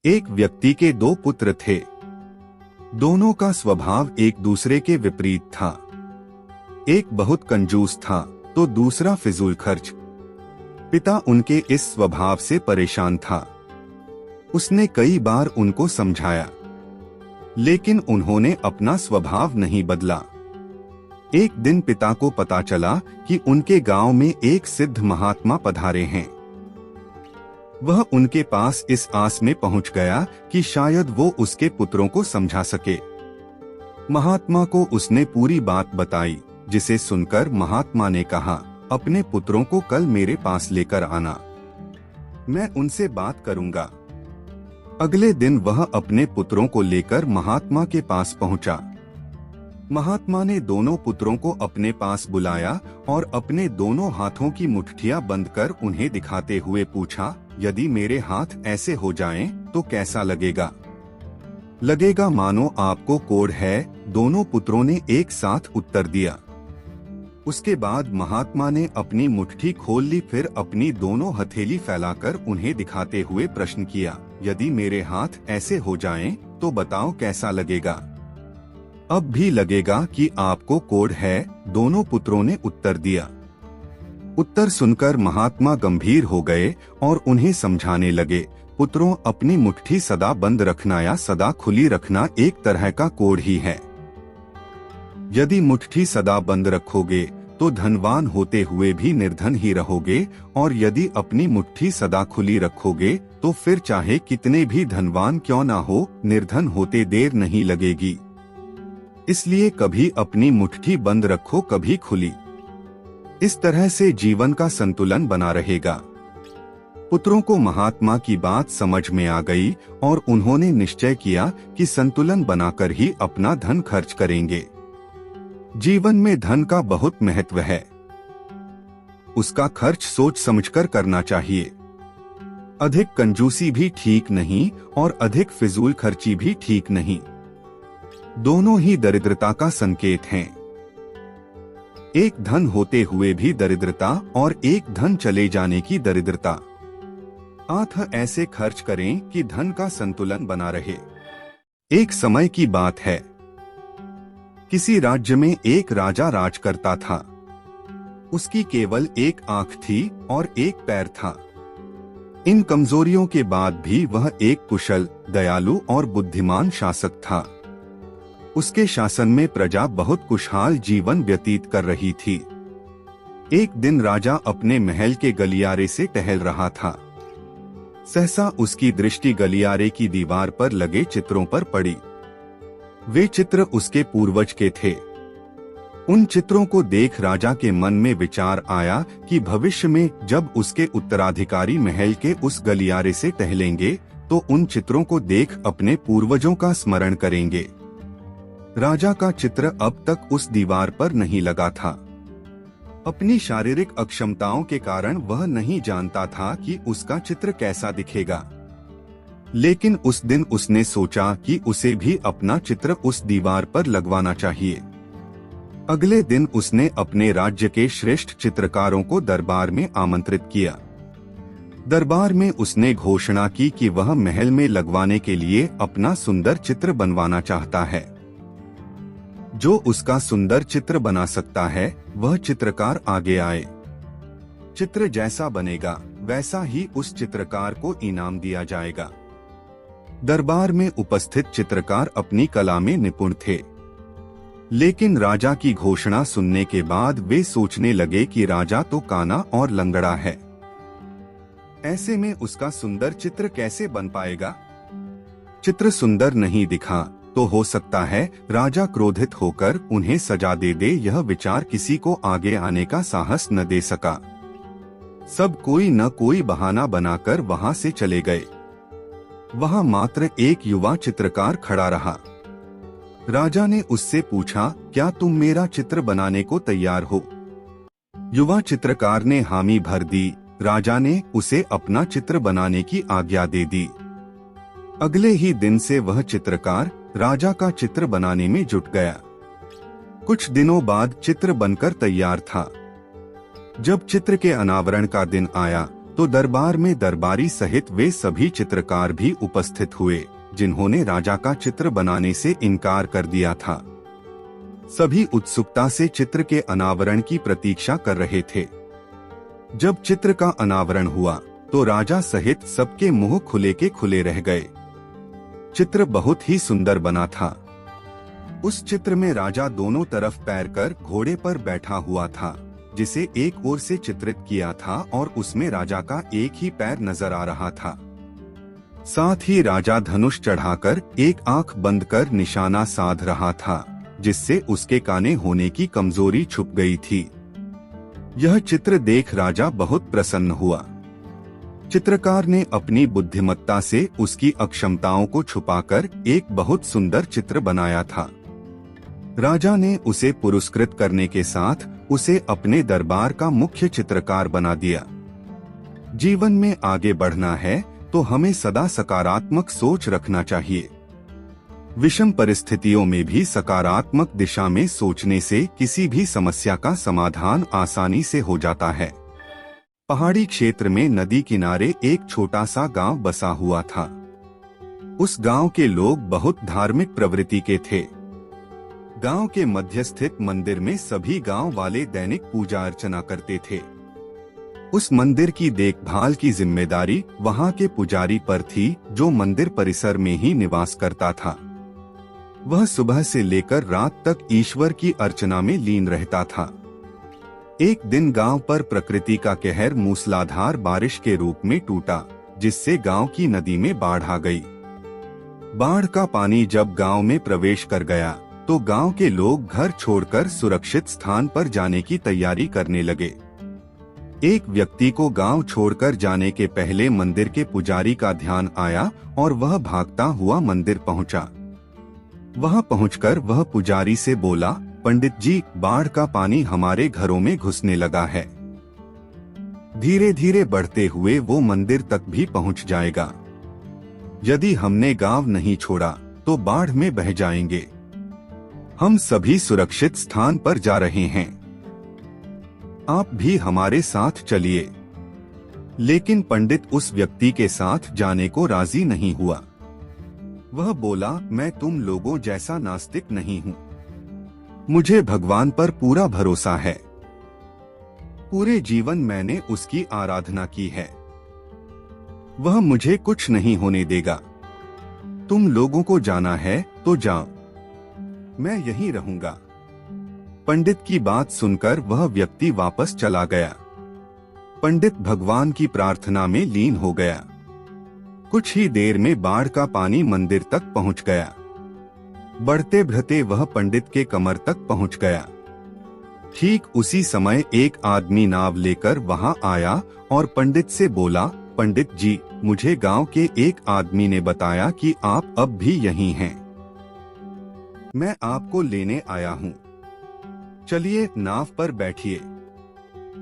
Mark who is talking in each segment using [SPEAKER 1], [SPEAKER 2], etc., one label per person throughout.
[SPEAKER 1] एक व्यक्ति के दो पुत्र थे। दोनों का स्वभाव एक दूसरे के विपरीत था। एक बहुत कंजूस था तो दूसरा फिजूल खर्च। पिता उनके इस स्वभाव से परेशान था। उसने कई बार उनको समझाया, लेकिन उन्होंने अपना स्वभाव नहीं बदला। एक दिन पिता को पता चला कि उनके गांव में एक सिद्ध महात्मा पधारे हैं। वह उनके पास इस आस में पहुंच गया कि शायद वो उसके पुत्रों को समझा सके। महात्मा को उसने पूरी बात बताई, जिसे सुनकर महात्मा ने कहा, अपने पुत्रों को कल मेरे पास लेकर आना, मैं उनसे बात करूंगा। अगले दिन वह अपने पुत्रों को लेकर महात्मा के पास पहुंचा। महात्मा ने दोनों पुत्रों को अपने पास बुलाया और अपने दोनों हाथों की मुट्ठियां बंद कर उन्हें दिखाते हुए पूछा, यदि मेरे हाथ ऐसे हो जाएं, तो कैसा लगेगा? लगेगा मानो आपको कोढ़ है, दोनों पुत्रों ने एक साथ उत्तर दिया। उसके बाद महात्मा ने अपनी मुट्ठी खोल ली, फिर अपनी दोनों हथेली फैलाकर उन्हें दिखाते हुए प्रश्न किया, यदि मेरे हाथ ऐसे हो जाएं, तो बताओ कैसा लगेगा? अब भी लगेगा कि आपको कोढ़ है, दोनों पुत्रों ने उत्तर दिया। उत्तर सुनकर महात्मा गंभीर हो गए और उन्हें समझाने लगे, पुत्रों, अपनी मुट्ठी सदा बंद रखना या सदा खुली रखना एक तरह का कोढ़ ही है। यदि मुट्ठी सदा बंद रखोगे तो धनवान होते हुए भी निर्धन ही रहोगे, और यदि अपनी मुट्ठी सदा खुली रखोगे तो फिर चाहे कितने भी धनवान क्यों ना हो, निर्धन होते देर नहीं लगेगी। इसलिए कभी अपनी मुट्ठी बंद रखो, कभी खुली। इस तरह से जीवन का संतुलन बना रहेगा। पुत्रों को महात्मा की बात समझ में आ गई और उन्होंने निश्चय किया कि संतुलन बनाकर ही अपना धन खर्च करेंगे। जीवन में धन का बहुत महत्व है। उसका खर्च सोच समझकर करना चाहिए। अधिक कंजूसी भी ठीक नहीं और अधिक फिजूल खर्ची भी ठीक नहीं। दोनों ही दरिद्रता का संकेत हैं। एक धन होते हुए भी दरिद्रता और एक धन चले जाने की दरिद्रता। आठ ऐसे खर्च करें कि धन का संतुलन बना रहे। एक समय की बात है, किसी राज्य में एक राजा राज करता था। उसकी केवल एक आंख थी और एक पैर था। इन कमजोरियों के बाद भी वह एक कुशल, दयालु और बुद्धिमान शासक था। उसके शासन में प्रजा बहुत खुशहाल जीवन व्यतीत कर रही थी। एक दिन राजा अपने महल के गलियारे से टहल रहा था। सहसा उसकी दृष्टि गलियारे की दीवार पर लगे चित्रों पर पड़ी। वे चित्र उसके पूर्वज के थे। उन चित्रों को देख राजा के मन में विचार आया कि भविष्य में जब उसके उत्तराधिकारी महल के उस गलियारे से टहलेंगे तो उन चित्रों को देख अपने पूर्वजों का स्मरण करेंगे। राजा का चित्र अब तक उस दीवार पर नहीं लगा था। अपनी शारीरिक अक्षमताओं के कारण वह नहीं जानता था कि उसका चित्र कैसा दिखेगा, लेकिन उस दिन उसने सोचा कि उसे भी अपना चित्र उस दीवार पर लगवाना चाहिए। अगले दिन उसने अपने राज्य के श्रेष्ठ चित्रकारों को दरबार में आमंत्रित किया। दरबार में उसने घोषणा की कि वह महल में लगवाने के लिए अपना सुंदर चित्र बनवाना चाहता है। जो उसका सुंदर चित्र बना सकता है वह चित्रकार आगे आए। चित्र जैसा बनेगा वैसा ही उस चित्रकार को इनाम दिया जाएगा। दरबार में उपस्थित चित्रकार अपनी कला में निपुण थे, लेकिन राजा की घोषणा सुनने के बाद वे सोचने लगे कि राजा तो काना और लंगड़ा है, ऐसे में उसका सुंदर चित्र कैसे बन पाएगा। चित्र सुंदर नहीं दिखा तो हो सकता है राजा क्रोधित होकर उन्हें सजा दे दे। यह विचार किसी को आगे आने का साहस न दे सका। सब कोई न कोई बहाना बनाकर वहां से चले गए। वहां मात्र एक युवा चित्रकार खड़ा रहा। राजा ने उससे पूछा, क्या तुम मेरा चित्र बनाने को तैयार हो? युवा चित्रकार ने हामी भर दी। राजा ने उसे अपना चित्र बनाने की आज्ञा दे दी। अगले ही दिन से वह चित्रकार राजा का चित्र बनाने में जुट गया। कुछ दिनों बाद चित्र बनकर तैयार था। जब चित्र के अनावरण का दिन आया तो दरबार में दरबारी सहित वे सभी चित्रकार भी उपस्थित हुए जिन्होंने राजा का चित्र बनाने से इनकार कर दिया था। सभी उत्सुकता से चित्र के अनावरण की प्रतीक्षा कर रहे थे। जब चित्र का अनावरण हुआ तो राजा सहित सबके मुंह खुले के खुले रह गए। चित्र बहुत ही सुंदर बना था। उस चित्र में राजा दोनों तरफ पैर कर घोड़े पर बैठा हुआ था, जिसे एक ओर से चित्रित किया था और उसमें राजा का एक ही पैर नजर आ रहा था। साथ ही राजा धनुष चढ़ाकर एक आंख बंद कर निशाना साध रहा था, जिससे उसके काने होने की कमजोरी छुप गई थी। यह चित्र देख राजा बहुत प्रसन्न हुआ। चित्रकार ने अपनी बुद्धिमत्ता से उसकी अक्षमताओं को छुपाकर एक बहुत सुंदर चित्र बनाया था। राजा ने उसे पुरस्कृत करने के साथ उसे अपने दरबार का मुख्य चित्रकार बना दिया। जीवन में आगे बढ़ना है तो हमें सदा सकारात्मक सोच रखना चाहिए। विषम परिस्थितियों में भी सकारात्मक दिशा में सोचने से किसी भी समस्या का समाधान आसानी से हो जाता है। पहाड़ी क्षेत्र में नदी किनारे एक छोटा सा गांव बसा हुआ था। उस गांव के लोग बहुत धार्मिक प्रवृत्ति के थे। गांव के मध्य स्थित मंदिर में सभी गांव वाले दैनिक पूजा अर्चना करते थे। उस मंदिर की देखभाल की जिम्मेदारी वहां के पुजारी पर थी, जो मंदिर परिसर में ही निवास करता था। वह सुबह से लेकर रात तक ईश्वर की अर्चना में लीन रहता था। एक दिन गांव पर प्रकृति का कहर मूसलाधार बारिश के रूप में टूटा, जिससे गांव की नदी में बाढ़ आ गई। बाढ़ का पानी जब गांव में प्रवेश कर गया तो गांव के लोग घर छोड़कर सुरक्षित स्थान पर जाने की तैयारी करने लगे। एक व्यक्ति को गांव छोड़कर जाने के पहले मंदिर के पुजारी का ध्यान आया और वह भागता हुआ मंदिर पहुंचा। वहां पहुंचकर वह पुजारी से बोला, पंडित जी, बाढ़ का पानी हमारे घरों में घुसने लगा है। धीरे धीरे बढ़ते हुए वो मंदिर तक भी पहुंच जाएगा। यदि हमने गांव नहीं छोड़ा तो बाढ़ में बह जाएंगे। हम सभी सुरक्षित स्थान पर जा रहे हैं, आप भी हमारे साथ चलिए। लेकिन पंडित उस व्यक्ति के साथ जाने को राजी नहीं हुआ। वह बोला, मैं तुम लोगों जैसा नास्तिक नहीं हूँ। मुझे भगवान पर पूरा भरोसा है। पूरे जीवन मैंने उसकी आराधना की है। वह मुझे कुछ नहीं होने देगा। तुम लोगों को जाना है तो जाओ, मैं यहीं रहूंगा। पंडित की बात सुनकर वह व्यक्ति वापस चला गया। पंडित भगवान की प्रार्थना में लीन हो गया। कुछ ही देर में बाढ़ का पानी मंदिर तक पहुंच गया। बढ़ते बढ़ते वह पंडित के कमर तक पहुंच गया। ठीक उसी समय एक आदमी नाव लेकर वहां आया और पंडित से बोला, पंडित जी, मुझे गांव के एक आदमी ने बताया कि आप अब भी यहीं हैं। मैं आपको लेने आया हूँ, चलिए नाव पर बैठिए।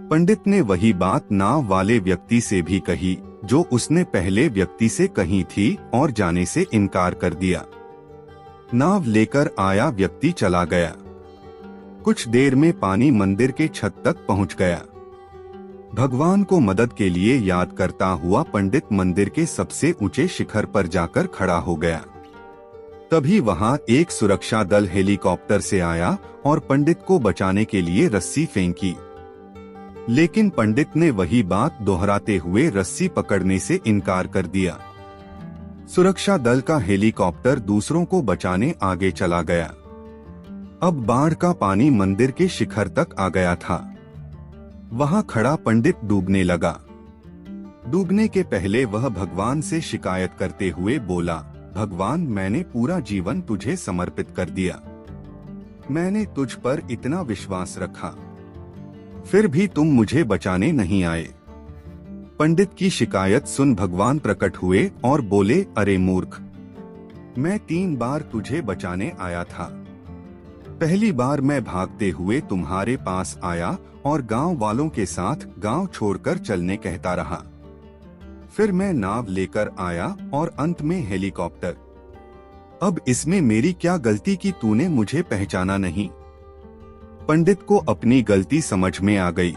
[SPEAKER 1] पंडित ने वही बात नाव वाले व्यक्ति से भी कही जो उसने पहले व्यक्ति से कही थी और जाने से इनकार कर दिया। नाव लेकर आया व्यक्ति चला गया। कुछ देर में पानी मंदिर के छत तक पहुंच गया। भगवान को मदद के लिए याद करता हुआ पंडित मंदिर के सबसे ऊंचे शिखर पर जाकर खड़ा हो गया। तभी वहां एक सुरक्षा दल हेलीकॉप्टर से आया और पंडित को बचाने के लिए रस्सी फेंकी। लेकिन पंडित ने वही बात दोहराते हुए रस्सी पकड़ने से इनकार कर दिया। सुरक्षा दल का हेलीकॉप्टर दूसरों को बचाने आगे चला गया। अब बाढ़ का पानी मंदिर के शिखर तक आ गया था। वहां खड़ा पंडित डूबने लगा। डूबने के पहले वह भगवान से शिकायत करते हुए बोला, भगवान, मैंने पूरा जीवन तुझे समर्पित कर दिया। मैंने तुझ पर इतना विश्वास रखा, फिर भी तुम मुझे बचाने नहीं आए। पंडित की शिकायत सुन भगवान प्रकट हुए और बोले, अरे मूर्ख, मैं 3 बार तुझे बचाने आया था। पहली बार मैं भागते हुए तुम्हारे पास आया और गांव वालों के साथ गांव छोड़कर चलने कहता रहा। फिर मैं नाव लेकर आया और अंत में हेलीकॉप्टर। अब इसमें मेरी क्या गलती कि तूने मुझे पहचाना नहीं? पंडित को अपनी गलती समझ में आ गई।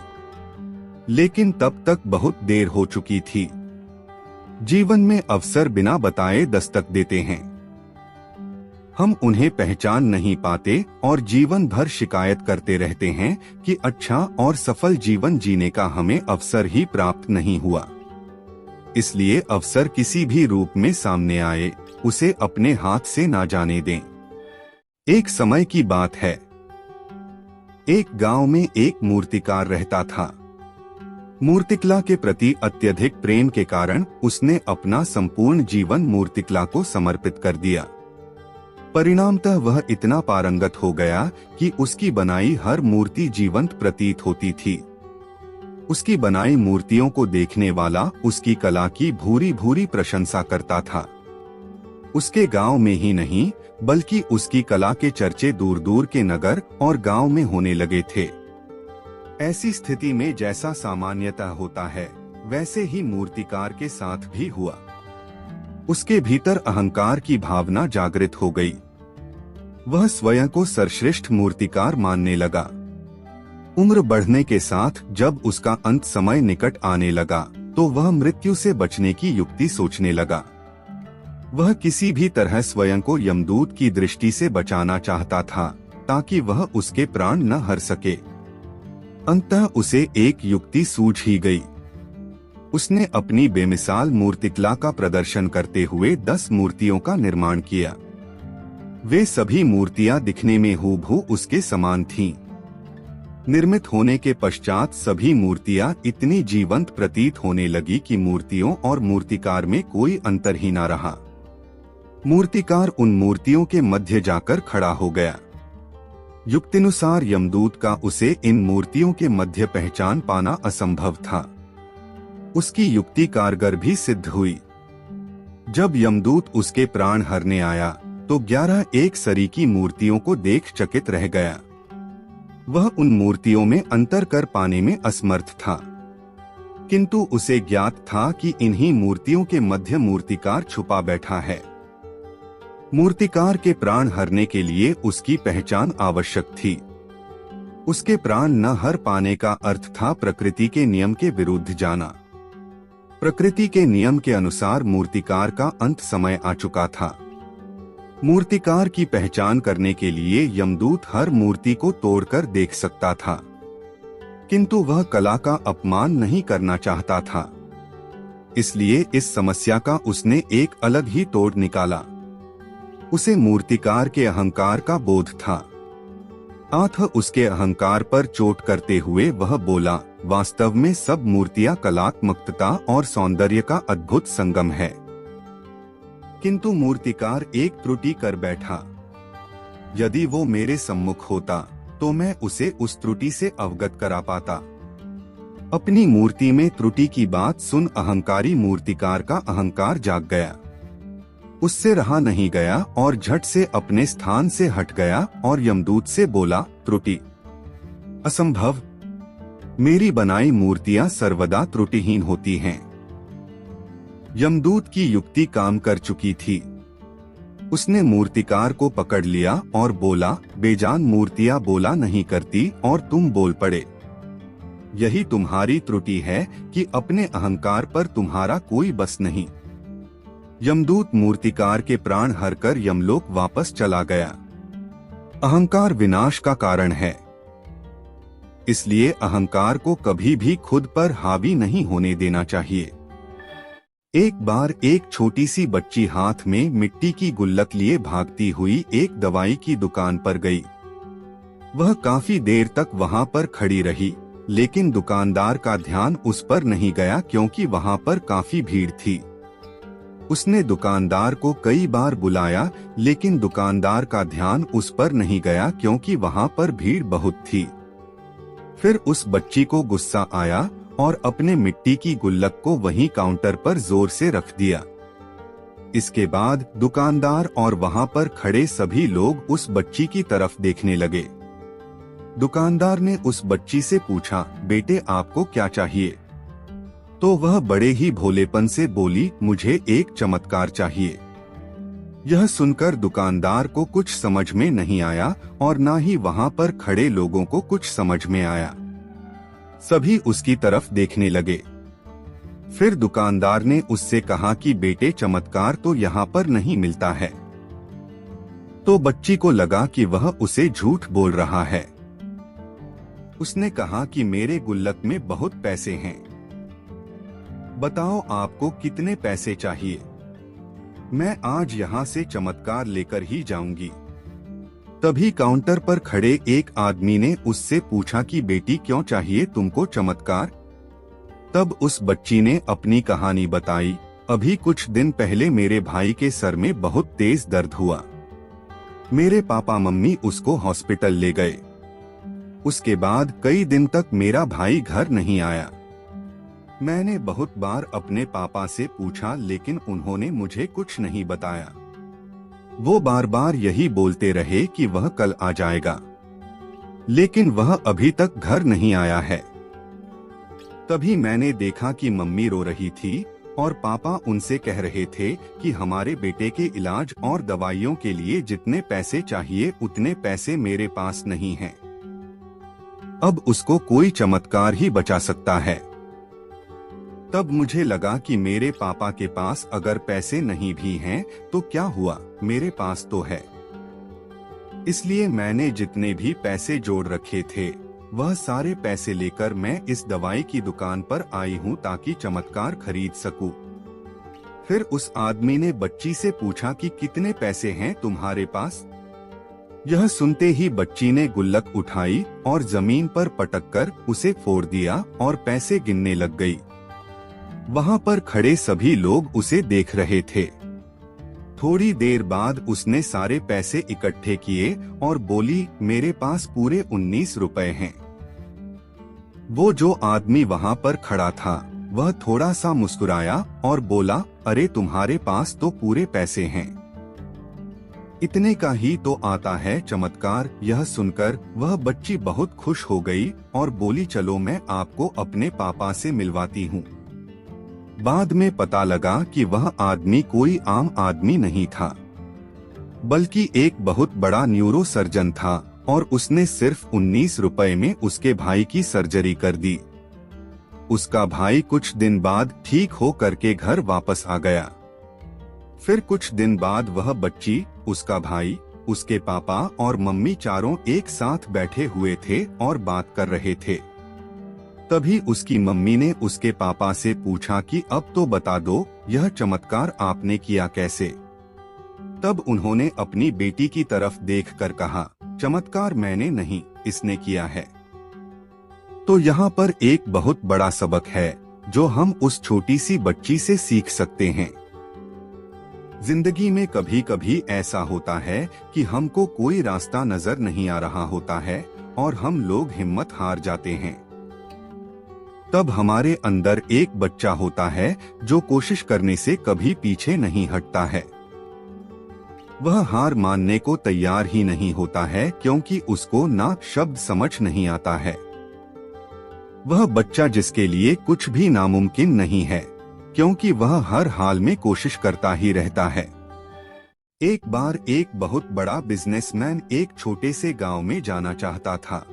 [SPEAKER 1] लेकिन तब तक बहुत देर हो चुकी थी। जीवन में अवसर बिना बताए दस्तक देते हैं। हम उन्हें पहचान नहीं पाते और जीवन भर शिकायत करते रहते हैं कि अच्छा और सफल जीवन जीने का हमें अवसर ही प्राप्त नहीं हुआ। इसलिए अवसर किसी भी रूप में सामने आए, उसे अपने हाथ से ना जाने दें। एक समय की बात है। एक गांव में एक मूर्तिकार रहता था। मूर्तिकला के प्रति अत्यधिक प्रेम के कारण उसने अपना संपूर्ण जीवन मूर्तिकला को समर्पित कर दिया। परिणामतः वह इतना पारंगत हो गया कि उसकी बनाई हर मूर्ति जीवंत प्रतीत होती थी। उसकी बनाई मूर्तियों को देखने वाला उसकी कला की भूरी भूरी प्रशंसा करता था। उसके गांव में ही नहीं बल्कि उसकी कला के चर्चे दूर दूर के नगर और गांव में होने लगे थे। ऐसी स्थिति में जैसा सामान्यतः होता है, वैसे ही मूर्तिकार के साथ भी हुआ। उसके भीतर अहंकार की भावना जागृत हो गई। वह स्वयं को सर्वश्रेष्ठ मूर्तिकार मानने लगा। उम्र बढ़ने के साथ जब उसका अंत समय निकट आने लगा, तो वह मृत्यु से बचने की युक्ति सोचने लगा। वह किसी भी तरह स्वयं को यमदूत की दृष्टि से बचाना चाहता था, ताकि वह उसके प्राण न हर सके। अंततः उसे एक युक्ति सूझ ही गई। उसने अपनी बेमिसाल मूर्तिकला का प्रदर्शन करते हुए 10 मूर्तियों का निर्माण किया। वे सभी मूर्तियां दिखने में हूबहू उसके समान थीं। निर्मित होने के पश्चात सभी मूर्तियां इतनी जीवंत प्रतीत होने लगी कि मूर्तियों और मूर्तिकार में कोई अंतर ही न रहा। मूर्तिकार उन मूर्तियों के मध्य जाकर खड़ा हो गया। युक्तिनुसार यमदूत का उसे इन मूर्तियों के मध्य पहचान पाना असंभव था। उसकी युक्ति कारगर भी सिद्ध हुई। जब यमदूत उसके प्राण हरने आया, तो 11 एक सरीकी मूर्तियों को देख चकित रह गया। वह उन मूर्तियों में अंतर कर पाने में असमर्थ था, किंतु उसे ज्ञात था कि इन्हीं मूर्तियों के मध्य मूर्तिकार छुपा बैठा है। मूर्तिकार के प्राण हरने के लिए उसकी पहचान आवश्यक थी। उसके प्राण न हर पाने का अर्थ था प्रकृति के नियम के विरुद्ध जाना। प्रकृति के नियम के अनुसार मूर्तिकार का अंत समय आ चुका था। मूर्तिकार की पहचान करने के लिए यमदूत हर मूर्ति को तोड़कर देख सकता था, किंतु वह कला का अपमान नहीं करना चाहता था। इसलिए इस समस्या का उसने एक अलग ही तोड़ निकाला। उसे मूर्तिकार के अहंकार का बोध था। अतः उसके अहंकार पर चोट करते हुए वह बोला, वास्तव में सब मूर्तियां कलात्मकता और सौंदर्य का अद्भुत संगम है। किंतु मूर्तिकार एक त्रुटि कर बैठा। यदि वो मेरे सम्मुख होता, तो मैं उसे उस त्रुटि से अवगत करा पाता। अपनी मूर्ति में त्रुटि की बात सुन अहंकारी मूर्तिकार का अहंकार जाग गया। उससे रहा नहीं गया और झट से अपने स्थान से हट गया और यमदूत से बोला, त्रुटि? असंभव। मेरी बनाई मूर्तियां सर्वदा त्रुटिहीन होती हैं। यमदूत की युक्ति काम कर चुकी थी। उसने मूर्तिकार को पकड़ लिया और बोला, बेजान मूर्तियां बोला नहीं करती और तुम बोल पड़े। यही तुम्हारी त्रुटि है कि अपने अहंकार पर तुम्हारा कोई बस नहीं। यमदूत मूर्तिकार के प्राण हरकर यमलोक वापस चला गया। अहंकार विनाश का कारण है। इसलिए अहंकार को कभी भी खुद पर हावी नहीं होने देना चाहिए। एक बार एक छोटी सी बच्ची हाथ में मिट्टी की गुल्लक लिए भागती हुई एक दवाई की दुकान पर गई। वह काफी देर तक वहां पर खड़ी रही, लेकिन दुकानदार का ध्यान उस पर नहीं गया क्योंकि वहां पर काफी भीड़ थी। उसने दुकानदार को कई बार बुलाया, लेकिन दुकानदार का ध्यान उस पर नहीं गया क्योंकि वहां पर भीड़ बहुत थी। फिर उस बच्ची को गुस्सा आया और अपने मिट्टी की गुल्लक को वहीं काउंटर पर जोर से रख दिया। इसके बाद दुकानदार और वहां पर खड़े सभी लोग उस बच्ची की तरफ देखने लगे। दुकानदार ने उस बच्ची से पूछा, बेटे आपको क्या चाहिए? तो वह बड़े ही भोलेपन से बोली, मुझे एक चमत्कार चाहिए। यह सुनकर दुकानदार को कुछ समझ में नहीं आया और न ही वहां पर खड़े लोगों को कुछ समझ में आया। सभी उसकी तरफ देखने लगे। फिर दुकानदार ने उससे कहा कि बेटे, चमत्कार तो यहाँ पर नहीं मिलता है। तो बच्ची को लगा कि वह उसे झूठ बोल रहा है। उसने कहा कि मेरे गुल्लक में बहुत पैसे हैं, बताओ आपको कितने पैसे चाहिए, मैं आज यहाँ से चमत्कार लेकर ही जाऊंगी। तभी काउंटर पर खड़े एक आदमी ने उससे पूछा कि बेटी, क्यों चाहिए तुमको चमत्कार? तब उस बच्ची ने अपनी कहानी बताई। अभी कुछ दिन पहले मेरे भाई के सर में बहुत तेज दर्द हुआ। मेरे पापा मम्मी उसको हॉस्पिटल ले गए। उसके बाद कई दिन तक मेरा भाई घर नहीं आया। मैंने बहुत बार अपने पापा से पूछा, लेकिन उन्होंने मुझे कुछ नहीं बताया। वो बार बार यही बोलते रहे कि वह कल आ जाएगा, लेकिन वह अभी तक घर नहीं आया है। तभी मैंने देखा कि मम्मी रो रही थी और पापा उनसे कह रहे थे कि हमारे बेटे के इलाज और दवाइयों के लिए जितने पैसे चाहिए उतने पैसे मेरे पास नहीं हैं। अब उसको कोई चमत्कार ही बचा सकता है। तब मुझे लगा कि मेरे पापा के पास अगर पैसे नहीं भी हैं तो क्या हुआ, मेरे पास तो है। इसलिए मैंने जितने भी पैसे जोड़ रखे थे वह सारे पैसे लेकर मैं इस दवाई की दुकान पर आई हूँ ताकि चमत्कार खरीद सकूं। फिर उस आदमी ने बच्ची से पूछा कि कितने पैसे हैं तुम्हारे पास? यह सुनते ही बच्ची ने गुल्लक उठाई और जमीन पर पटककर उसे फोड़ दिया और पैसे गिनने लग गई। वहां पर खड़े सभी लोग उसे देख रहे थे। थोड़ी देर बाद उसने सारे पैसे इकट्ठे किए और बोली, मेरे पास पूरे 19 रुपए हैं। वो जो आदमी वहां पर खड़ा था वह थोड़ा सा मुस्कुराया और बोला, अरे तुम्हारे पास तो पूरे पैसे हैं, इतने का ही तो आता है चमत्कार। यह सुनकर वह बच्ची बहुत खुश हो गई और बोली, चलो मैं आपको अपने पापा से मिलवाती हूँ। बाद में पता लगा कि वह आदमी कोई आम आदमी नहीं था, बल्कि एक बहुत बड़ा न्यूरो सर्जन था और उसने सिर्फ 19 रुपए में उसके भाई की सर्जरी कर दी। उसका भाई कुछ दिन बाद ठीक हो करके घर वापस आ गया। फिर कुछ दिन बाद वह बच्ची, उसका भाई, उसके पापा और मम्मी चारों एक साथ बैठे हुए थे और बात कर रहे थे। तभी उसकी मम्मी ने उसके पापा से पूछा कि अब तो बता दो, यह चमत्कार आपने किया कैसे? तब उन्होंने अपनी बेटी की तरफ देखकर कहा, चमत्कार मैंने नहीं, इसने किया है। तो यहाँ पर एक बहुत बड़ा सबक है जो हम उस छोटी सी बच्ची से सीख सकते हैं। जिंदगी में कभी कभी ऐसा होता है कि हमको कोई रास्ता नजर नहीं आ रहा होता है और हम लोग हिम्मत हार जाते हैं। तब हमारे अंदर एक बच्चा होता है जो कोशिश करने से कभी पीछे नहीं हटता है। वह हार मानने को तैयार ही नहीं होता है क्योंकि उसको ना शब्द समझ नहीं आता है। वह बच्चा जिसके लिए कुछ भी नामुमकिन नहीं है, क्योंकि वह हर हाल में कोशिश करता ही रहता है। एक बार एक बहुत बड़ा बिजनेसमैन एक छोटे से गांव में जाना चाहता था।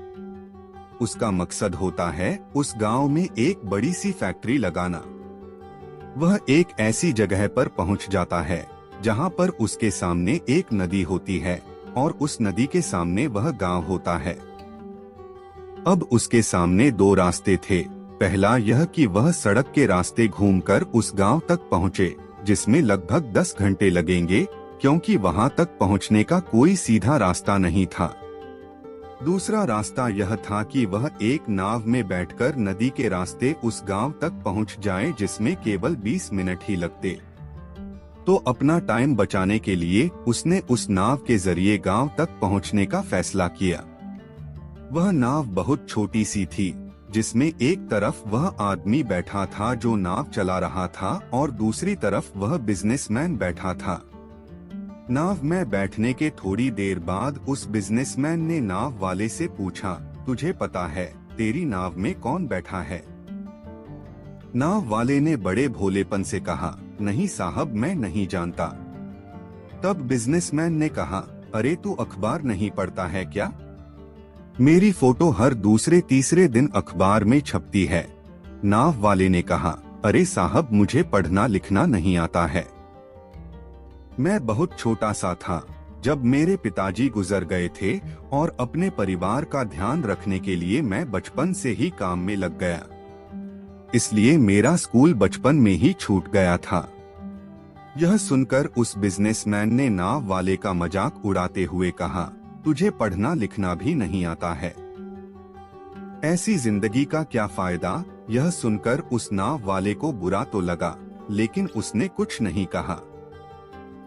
[SPEAKER 1] उसका मकसद होता है उस गांव में एक बड़ी सी फैक्ट्री लगाना। वह एक ऐसी जगह पर पहुंच जाता है जहां पर उसके सामने एक नदी होती है और उस नदी के सामने वह गांव होता है। अब उसके सामने दो रास्ते थे। पहला यह कि वह सड़क के रास्ते घूमकर उस गांव तक पहुंचे, जिसमें लगभग 10 घंटे लगेंगे क्योंकि वहां तक पहुंचने का कोई सीधा रास्ता नहीं था। दूसरा रास्ता यह था कि वह एक नाव में बैठकर नदी के रास्ते उस गांव तक पहुंच जाए, जिसमें केवल 20 मिनट ही लगते। तो अपना टाइम बचाने के लिए उसने उस नाव के जरिए गांव तक पहुंचने का फैसला किया। वह नाव बहुत छोटी सी थी, जिसमें एक तरफ वह आदमी बैठा था जो नाव चला रहा था और दूसरी तरफ वह बिजनेसमैन बैठा था। नाव में बैठने के थोड़ी देर बाद उस बिजनेसमैन ने नाव वाले से पूछा, तुझे पता है तेरी नाव में कौन बैठा है? नाव वाले ने बड़े भोलेपन से कहा, नहीं साहब, मैं नहीं जानता। तब बिजनेसमैन ने कहा, अरे तू अखबार नहीं पढ़ता है क्या? मेरी फोटो हर दूसरे तीसरे दिन अखबार में छपती है। नाव वाले ने कहा, अरे साहब, मुझे पढ़ना लिखना नहीं आता है। मैं बहुत छोटा सा था जब मेरे पिताजी गुजर गए थे और अपने परिवार का ध्यान रखने के लिए मैं बचपन से ही काम में लग गया। इसलिए मेरा स्कूल बचपन में ही छूट गया था। यह सुनकर उस बिजनेसमैन ने नाव वाले का मजाक उड़ाते हुए कहा, तुझे पढ़ना लिखना भी नहीं आता है, ऐसी जिंदगी का क्या फायदा। यह सुनकर उस नाव वाले को बुरा तो लगा, लेकिन उसने कुछ नहीं कहा।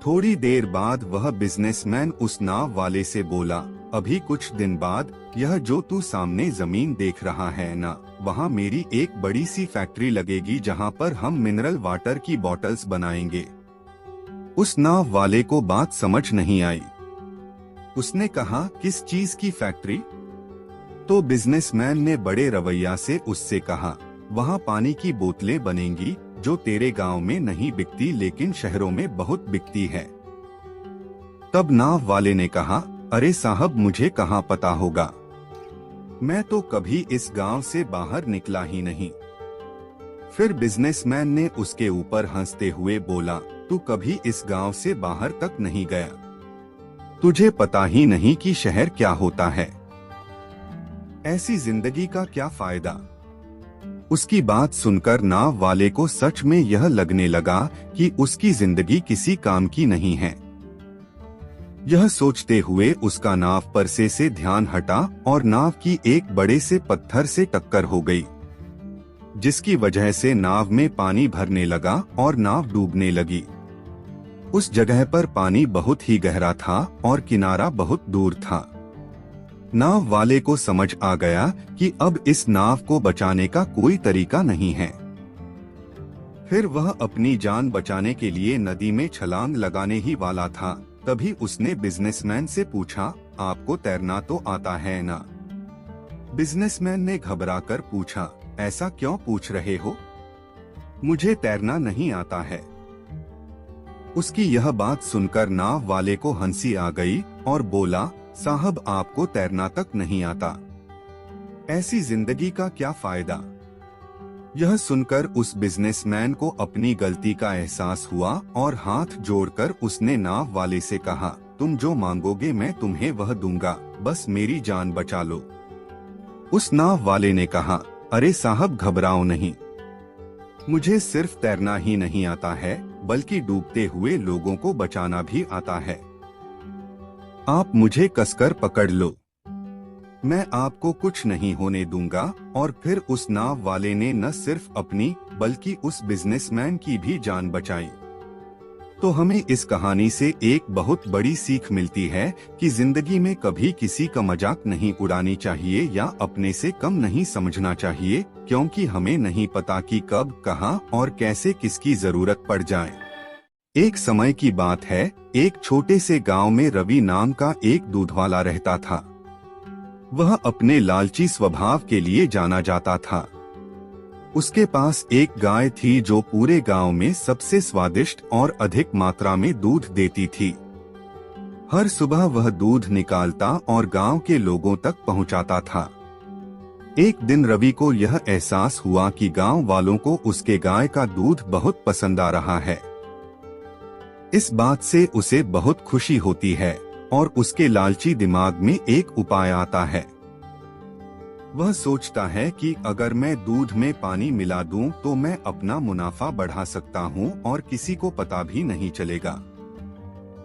[SPEAKER 1] थोड़ी देर बाद वह बिजनेसमैन उस नाव वाले से बोला, अभी कुछ दिन बाद यह जो तू सामने जमीन देख रहा है ना, वहाँ मेरी एक बड़ी सी फैक्ट्री लगेगी जहाँ पर हम मिनरल वाटर की बॉटल्स बनाएंगे। उस नाव वाले को बात समझ नहीं आई। उसने कहा, किस चीज की फैक्ट्री? तो बिजनेसमैन ने बड़े रवैया से उससे कहा, वहाँ पानी की बोतलें बनेंगी जो तेरे गांव में नहीं बिकती लेकिन शहरों में बहुत बिकती है। तब नाव वाले ने कहा, अरे साहब, मुझे कहाँ पता होगा, मैं तो कभी इस गांव से बाहर निकला ही नहीं। फिर बिजनेसमैन ने उसके ऊपर हंसते हुए बोला, तू कभी इस गांव से बाहर तक नहीं गया, तुझे पता ही नहीं कि शहर क्या होता है, ऐसी जिंदगी का क्या फायदा। उसकी बात सुनकर नाव वाले को सच में यह लगने लगा कि उसकी जिंदगी किसी काम की नहीं है। यह सोचते हुए उसका नाव परसे से ध्यान हटा और नाव की एक बड़े से पत्थर से टक्कर हो गई, जिसकी वजह से नाव में पानी भरने लगा और नाव डूबने लगी। उस जगह पर पानी बहुत ही गहरा था और किनारा बहुत दूर था। नाव वाले को समझ आ गया कि अब इस नाव को बचाने का कोई तरीका नहीं है। फिर वह अपनी जान बचाने के लिए नदी में छलांग लगाने ही वाला था, तभी उसने बिजनेसमैन से पूछा, आपको तैरना तो आता है ना? बिजनेसमैन ने घबराकर पूछा, ऐसा क्यों पूछ रहे हो? मुझे तैरना नहीं आता है। उसकी यह बात सुनकर नाव वाले को हंसी आ गई और बोला, साहब, आपको तैरना तक नहीं आता, ऐसी जिंदगी का क्या फायदा। यह सुनकर उस बिजनेसमैन को अपनी गलती का एहसास हुआ और हाथ जोड़कर उसने नाव वाले से कहा, तुम जो मांगोगे मैं तुम्हें वह दूंगा, बस मेरी जान बचा लो। उस नाव वाले ने कहा, अरे साहब, घबराओ नहीं, मुझे सिर्फ तैरना ही नहीं आता है बल्कि डूबते हुए लोगों को बचाना भी आता है। आप मुझे कसकर पकड़ लो, मैं आपको कुछ नहीं होने दूंगा। और फिर उस नाव वाले ने न सिर्फ अपनी बल्कि उस बिजनेसमैन की भी जान बचाई। तो हमें इस कहानी से एक बहुत बड़ी सीख मिलती है कि जिंदगी में कभी किसी का मजाक नहीं उड़ानी चाहिए या अपने से कम नहीं समझना चाहिए, क्योंकि हमें नहीं पता कि कब, कहां और कैसे किसकी जरूरत पड़ जाए। एक समय की बात है, एक छोटे से गांव में रवि नाम का एक दूधवाला रहता था। वह अपने लालची स्वभाव के लिए जाना जाता था। उसके पास एक गाय थी जो पूरे गांव में सबसे स्वादिष्ट और अधिक मात्रा में दूध देती थी। हर सुबह वह दूध निकालता और गांव के लोगों तक पहुंचाता था। एक दिन रवि को यह एहसास हुआ कि गांव वालों को उसके गाय का दूध बहुत पसंद आ रहा है। इस बात से उसे बहुत खुशी होती है और उसके लालची दिमाग में एक उपाय आता है। वह सोचता है कि अगर मैं दूध में पानी मिला दूं तो मैं अपना मुनाफा बढ़ा सकता हूं और किसी को पता भी नहीं चलेगा।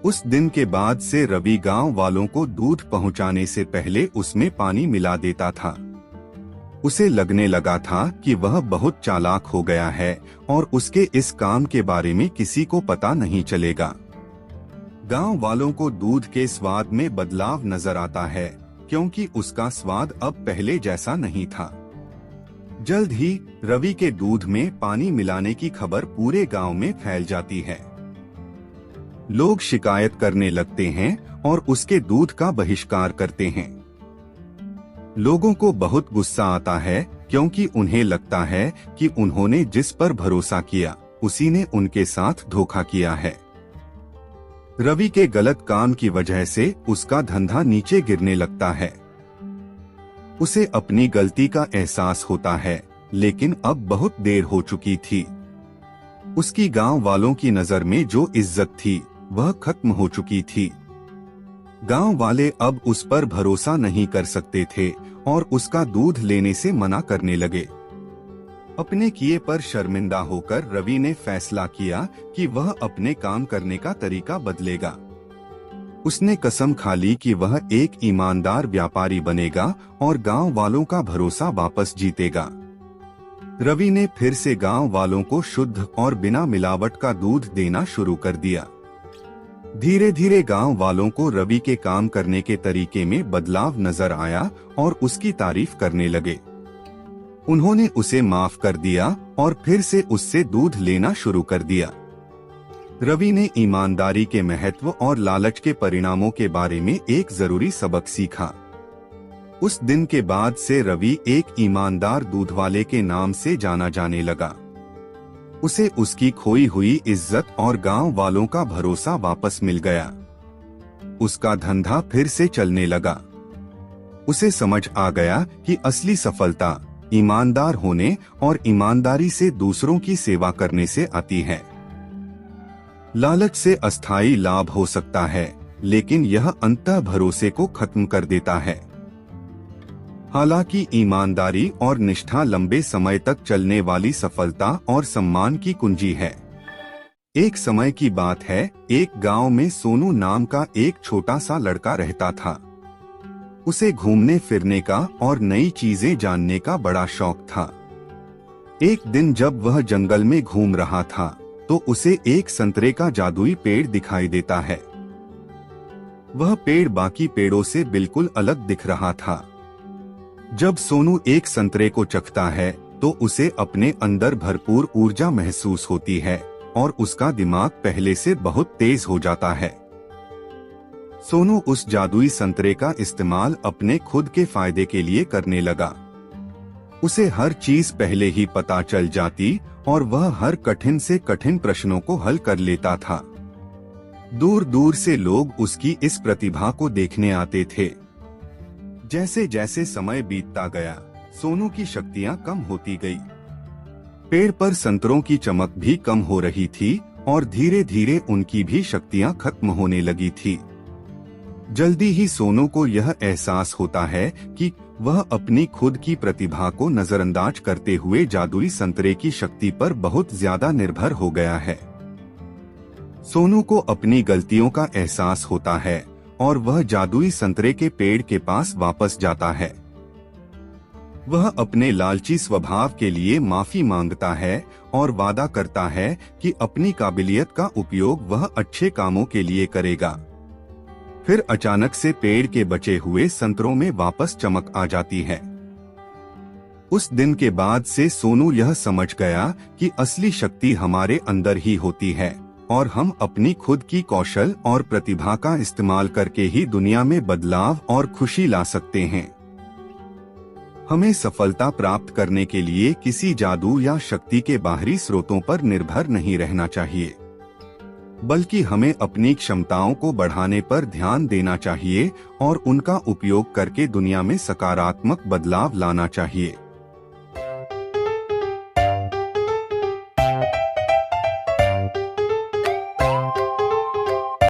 [SPEAKER 1] उस दिन के बाद से रवि गांव वालों को दूध पहुंचाने से पहले उसमें पानी मिला देता था। उसे लगने लगा था कि वह बहुत चालाक हो गया है और उसके इस काम के बारे में किसी को पता नहीं चलेगा। गांव वालों को दूध के स्वाद में बदलाव नजर आता है, क्योंकि उसका स्वाद अब पहले जैसा नहीं था। जल्द ही रवि के दूध में पानी मिलाने की खबर पूरे गांव में फैल जाती है। लोग शिकायत करने लगते हैं और उसके दूध का बहिष्कार करते हैं। लोगों को बहुत गुस्सा आता है, क्योंकि उन्हें लगता है कि उन्होंने जिस पर भरोसा किया उसी ने उनके साथ धोखा किया है। रवि के गलत काम की वजह से उसका धंधा नीचे गिरने लगता है। उसे अपनी गलती का एहसास होता है, लेकिन अब बहुत देर हो चुकी थी। उसकी गांव वालों की नजर में जो इज्जत थी वह खत्म हो चुकी थी। गांव वाले अब उस पर भरोसा नहीं कर सकते थे और उसका दूध लेने से मना करने लगे। अपने किए पर शर्मिंदा होकर रवि ने फैसला किया कि वह अपने काम करने का तरीका बदलेगा। उसने कसम खा ली कि वह एक ईमानदार व्यापारी बनेगा और गांव वालों का भरोसा वापस जीतेगा। रवि ने फिर से गांव वालों को शुद्ध और बिना मिलावट का दूध देना शुरू कर दिया। धीरे धीरे गांव वालों को रवि के काम करने के तरीके में बदलाव नजर आया और उसकी तारीफ करने लगे। उन्होंने उसे माफ कर दिया और फिर से उससे दूध लेना शुरू कर दिया। रवि ने ईमानदारी के महत्व और लालच के परिणामों के बारे में एक जरूरी सबक सीखा। उस दिन के बाद से रवि एक ईमानदार दूध वाले के नाम से जाना जाने लगा। उसे उसकी खोई हुई इज्जत और गांव वालों का भरोसा वापस मिल गया। उसका धंधा फिर से चलने लगा। उसे समझ आ गया कि असली सफलता ईमानदार होने और ईमानदारी से दूसरों की सेवा करने से आती है। लालच से अस्थायी लाभ हो सकता है, लेकिन यह अंततः भरोसे को खत्म कर देता है। हालांकि ईमानदारी और निष्ठा लंबे समय तक चलने वाली सफलता और सम्मान की कुंजी है। एक समय की बात है, एक गांव में सोनू नाम का एक छोटा सा लड़का रहता था। उसे घूमने फिरने का और नई चीजें जानने का बड़ा शौक था। एक दिन जब वह जंगल में घूम रहा था तो उसे एक संतरे का जादुई पेड़ दिखाई देता है। वह पेड़ बाकी पेड़ों से बिल्कुल अलग दिख रहा था। जब सोनू एक संतरे को चखता है तो उसे अपने अंदर भरपूर ऊर्जा महसूस होती है और उसका दिमाग पहले से बहुत तेज हो जाता है। सोनू उस जादुई संतरे का इस्तेमाल अपने खुद के फायदे के लिए करने लगा। उसे हर चीज पहले ही पता चल जाती और वह हर कठिन से कठिन प्रश्नों को हल कर लेता था। दूर दूर से लोग उसकी इस प्रतिभा को देखने आते थे। जैसे जैसे समय बीतता गया, सोनू की शक्तियां कम होती गई। पेड़ पर संतरों की चमक भी कम हो रही थी और धीरे धीरे उनकी भी शक्तियां खत्म होने लगी थी। जल्दी ही सोनू को यह एहसास होता है कि वह अपनी खुद की प्रतिभा को नजरअंदाज करते हुए जादुई संतरे की शक्ति पर बहुत ज्यादा निर्भर हो गया है। सोनू को अपनी गलतियों का एहसास होता है और वह जादुई संतरे के पेड़ के पास वापस जाता है। वह अपने लालची स्वभाव के लिए माफी मांगता है और वादा करता है कि अपनी काबिलियत का उपयोग वह अच्छे कामों के लिए करेगा। फिर अचानक से पेड़ के बचे हुए संतरों में वापस चमक आ जाती है। उस दिन के बाद से सोनू यह समझ गया कि असली शक्ति हमारे अंदर ही होती है और हम अपनी खुद की कौशल और प्रतिभा का इस्तेमाल करके ही दुनिया में बदलाव और खुशी ला सकते हैं। हमें सफलता प्राप्त करने के लिए किसी जादू या शक्ति के बाहरी स्रोतों पर निर्भर नहीं रहना चाहिए, बल्कि हमें अपनी क्षमताओं को बढ़ाने पर ध्यान देना चाहिए और उनका उपयोग करके दुनिया में सकारात्मक बदलाव लाना चाहिए।